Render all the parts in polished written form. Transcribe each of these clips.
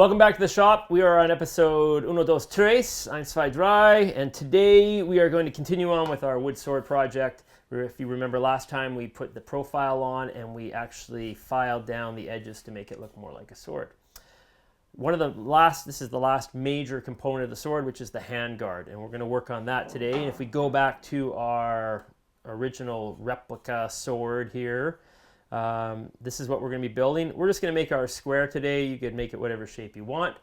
Welcome back to the shop. We are on episode 1, 2, 3, 1, 2, 3, and today we are going to continue on with our wood sword project. If you remember last time, we put the profile on and we actually filed down the edges to make it look more like a sword. This is the last major component of the sword, which is the handguard, and we're going to work on that today. And if we go back to our original replica sword here, this is what we're going to be building. We're just going to make our square today. You could make it whatever shape you want,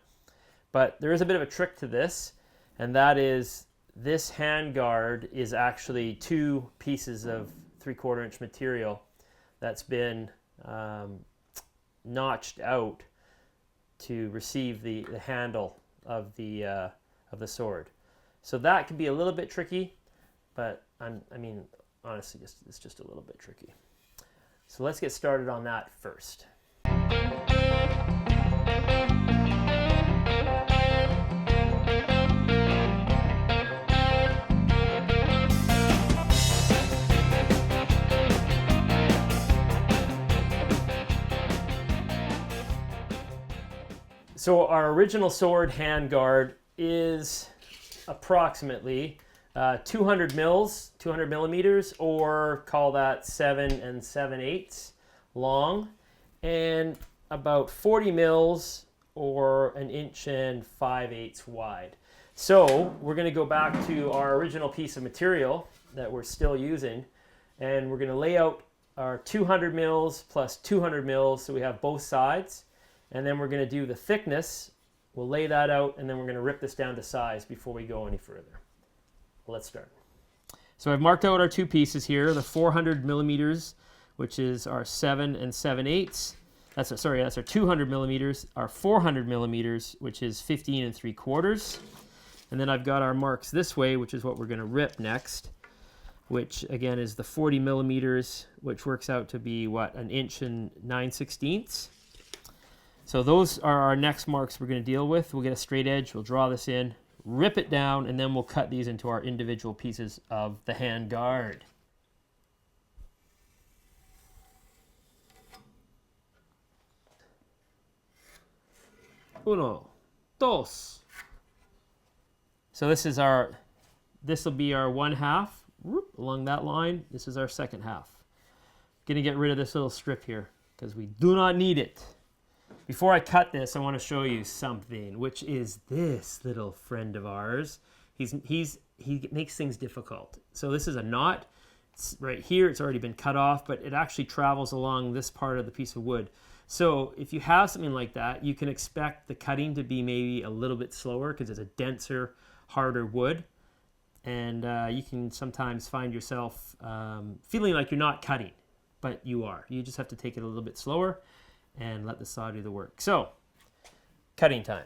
but there is a bit of a trick to this, and that is this handguard is actually 2 pieces of 3/4 inch material that's been notched out to receive the handle of the sword. So that can be a little bit tricky, but honestly, it's just a little bit tricky. So let's get started on that first. So our original sword handguard is approximately 200 millimeters, or call that 7 7/8 long, and about 40 mils, or 1 5/8 wide. So we're going to go back to our original piece of material that we're still using, and we're going to lay out our 200 mils plus 200 mils so we have both sides, and then we're going to do the thickness. We'll lay that out, and then we're going to rip this down to size before we go any further. Let's start. So I've marked out our 2 pieces here, the 400 millimeters, which is our 7 7/8. That's our 200 millimeters, our 400 millimeters, which is 15 3/4. And then I've got our marks this way, which is what we're going to rip next, which again is the 40 millimeters, which works out to be what, 1 9/16. So those are our next marks we're going to deal with. We'll get a straight edge, we'll draw this in, rip it down, and then we'll cut these into our individual pieces of the hand guard. 1, 2. So this will be our 1/2 along that line. This is our 2nd half. Gonna get rid of this little strip here because we do not need it. Before I cut this, I want to show you something, which is this little friend of ours. He makes things difficult. So this is a knot. It's right here. It's already been cut off, but it actually travels along this part of the piece of wood. So if you have something like that, you can expect the cutting to be maybe a little bit slower because it's a denser, harder wood. And you can sometimes find yourself feeling like you're not cutting, but you are. You just have to take it a little bit slower and let the saw do the work. So, cutting time.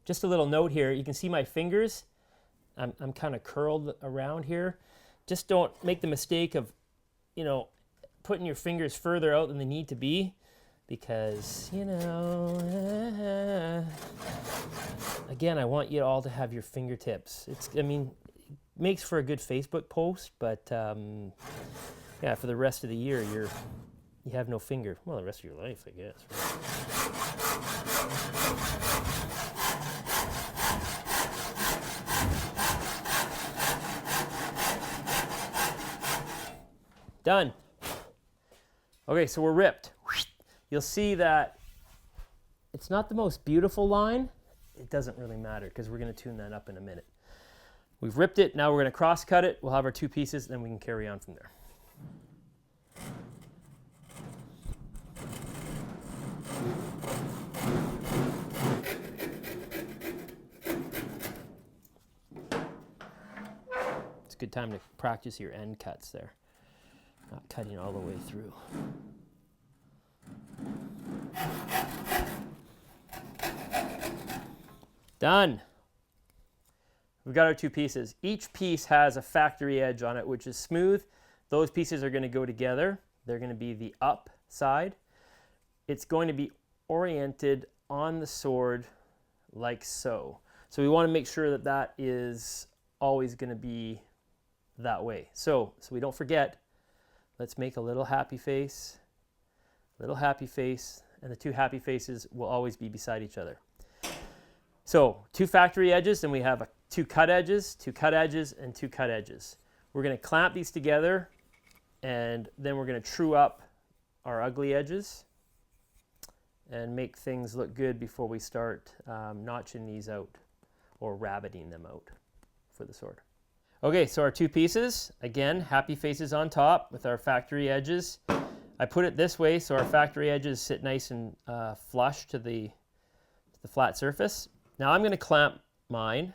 Just a little note here, you can see my fingers. I'm kind of curled around here. Just don't make the mistake of, putting your fingers further out than they need to be, because, again, I want you all to have your fingertips. It makes for a good Facebook post, but yeah, for the rest of the year, you have no finger. Well, the rest of your life, I guess. Done. Okay, so we're ripped. You'll see that it's not the most beautiful line. It doesn't really matter because we're going to tune that up in a minute. We've ripped it. Now we're going to cross cut it. We'll have our 2 pieces, and then we can carry on from there. It's a good time to practice your end cuts there. Not cutting all the way through. Done. we've got our two pieces. Each piece has a factory edge on it, which is smooth. Those pieces are going to go together. They're going to be the up side. It's going to be oriented on the sword like so. So we want to make sure that that is always going to be that way. So we don't forget, let's make a little happy face, and the two happy faces will always be beside each other. So two factory edges, and we have two cut edges, and two cut edges. We're going to clamp these together, and then we're going to true up our ugly edges and make things look good before we start notching these out or rabbiting them out for the sword. Okay, so our two pieces, again, happy faces on top with our factory edges. I put it this way so our factory edges sit nice and flush to the flat surface. Now I'm going to clamp mine.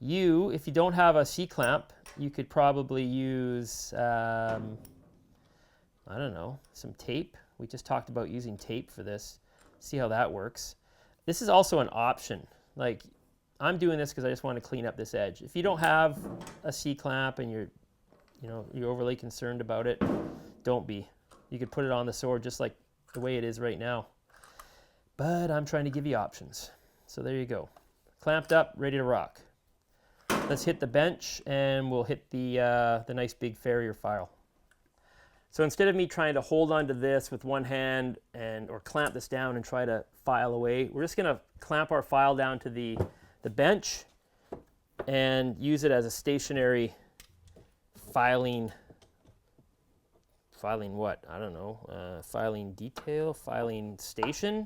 If you don't have a C-clamp, you could probably use, I don't know, some tape. We just talked about using tape for this. See how that works. This is also an option. Like, I'm doing this because I just want to clean up this edge. If you don't have a C-clamp and you're overly concerned about it, don't be. You could put it on the sword just like the way it is right now. But I'm trying to give you options. So there you go. Clamped up, ready to rock. Let's hit the bench and we'll hit the nice big farrier file. So instead of me trying to hold onto this with one hand or clamp this down and try to file away, we're just going to clamp our file down to the bench and use it as a stationary filing what? I don't know. Filing detail, filing station.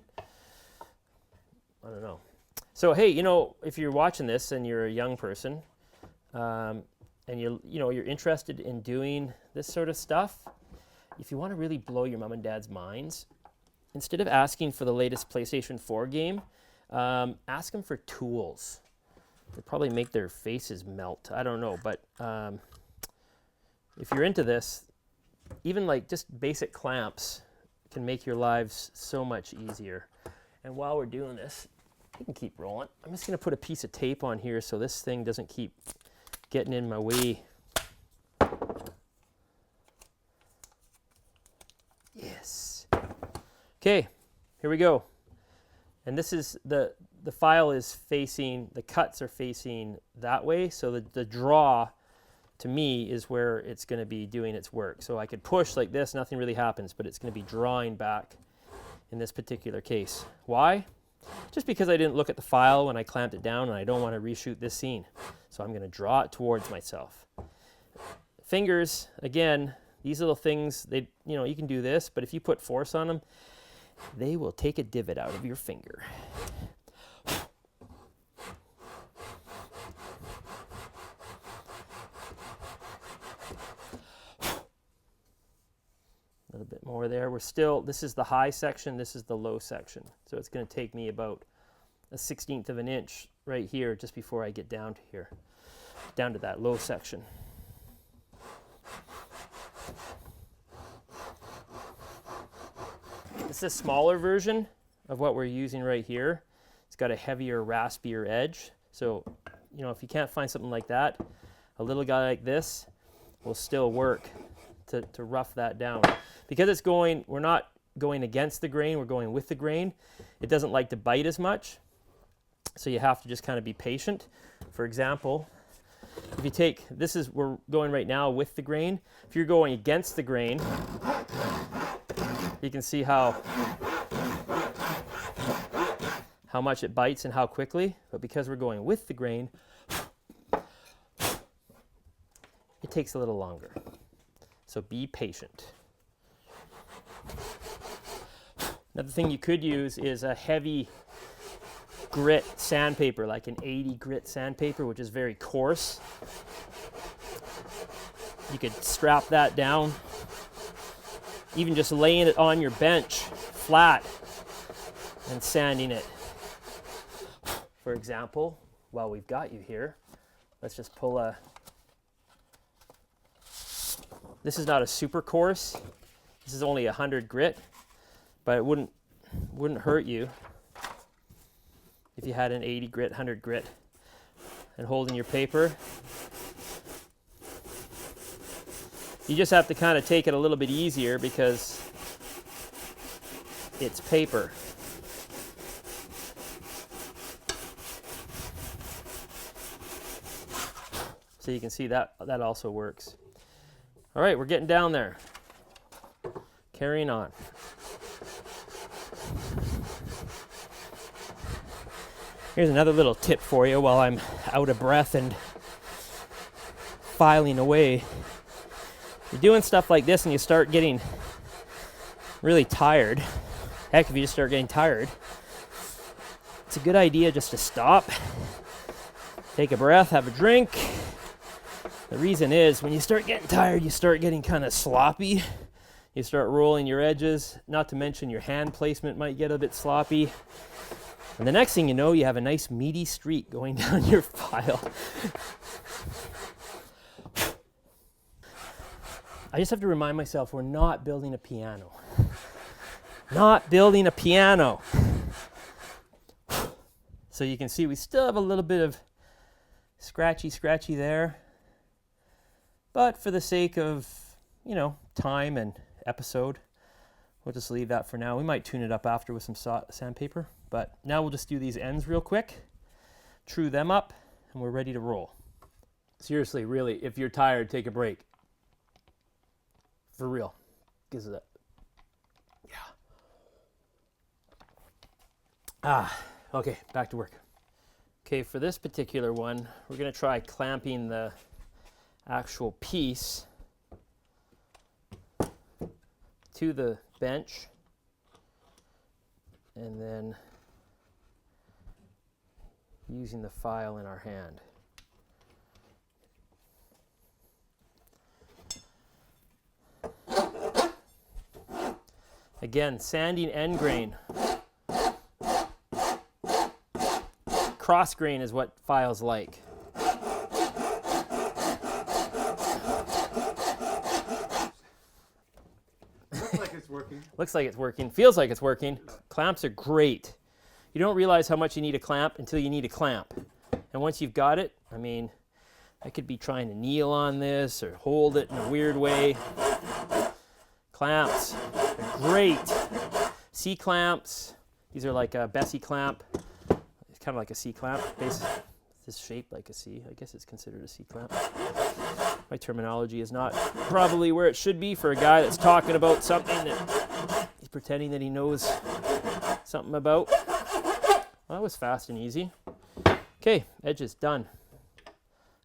I don't know. So hey, if you're watching this and you're a young person, and you're interested in doing this sort of stuff, if you want to really blow your mom and dad's minds, instead of asking for the latest PlayStation 4 game, ask them for tools. They'd probably make their faces melt. I don't know, but if you're into this, even like just basic clamps can make your lives so much easier. And while we're doing this, you can keep rolling. I'm just going to put a piece of tape on here so this thing doesn't keep getting in my way. Yes. Okay, here we go. And this is the file is facing, the cuts are facing that way, so the draw to me is where it's going to be doing its work. So I could push like this, nothing really happens, but it's going to be drawing back in this particular case. Why? Just because I didn't look at the file when I clamped it down and I don't want to reshoot this scene. So I'm going to draw it towards myself. Fingers, again, these little things, you can do this, but if you put force on them, they will take a divot out of your finger. A little bit more there. This is the high section, this is the low section. So it's going to take me about a 1/16 of an inch right here just before I get down to here, down to that low section. This is a smaller version of what we're using right here. It's got a heavier, raspier edge. So, if you can't find something like that, a little guy like this will still work to rough that down. Because we're not going against the grain, we're going with the grain. It doesn't like to bite as much, so you have to just kind of be patient. For example, if you take, we're going right now with the grain. If you're going against the grain, you can see how much it bites and how quickly, but because we're going with the grain, it takes a little longer. So be patient. Another thing you could use is a heavy grit sandpaper, like an 80 grit sandpaper, which is very coarse. You could strap that down, even just laying it on your bench flat and sanding it. For example, while we've got you here, let's just pull this is not a super coarse. This is only 100 grit, but it wouldn't hurt you if you had an 80 grit, 100 grit and holding your paper. You just have to kind of take it a little bit easier because it's paper. So you can see that also works. All right, we're getting down there. Carrying on. Here's another little tip for you while I'm out of breath and filing away. You're doing stuff like this and you start getting really tired. Heck, if you just start getting tired, it's a good idea just to stop, take a breath, have a drink. The reason is when you start getting tired, you start getting kind of sloppy. You start rolling your edges, not to mention your hand placement might get a bit sloppy. And the next thing you know, you have a nice meaty streak going down your file. I just have to remind myself we're not building a piano. Not building a piano. So you can see we still have a little bit of scratchy there. But for the sake of, time and episode, we'll just leave that for now. We might tune it up after with some sandpaper. But now we'll just do these ends real quick, true them up, and we're ready to roll. Seriously, really, if you're tired, take a break. For real. Because of that. Yeah. Okay, back to work. Okay, for this particular one, we're going to try clamping the actual piece to the bench. And then using the file in our hand. Again, sanding end grain. Cross grain is what file's like. Looks like it's working. Looks like it's working. Feels like it's working. Clamps are great. You don't realize how much you need a clamp until you need a clamp. And once you've got it, I could be trying to kneel on this or hold it in a weird way. Clamps are great. C-clamps. These are like a Bessie clamp. It's kind of like a C-clamp. It's shaped like a C. I guess it's considered a C-clamp. My terminology is not probably where it should be for a guy that's talking about something that he's pretending that he knows something about. Well, that was fast and easy. Okay, edges done.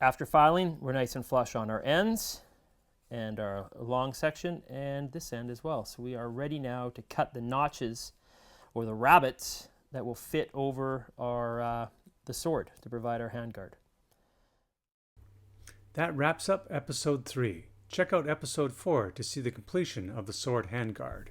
After filing, we're nice and flush on our ends and our long section and this end as well. So we are ready now to cut the notches or the rabbets that will fit over our the sword to provide our handguard. That wraps up episode 3. Check out episode 4 to see the completion of the sword handguard.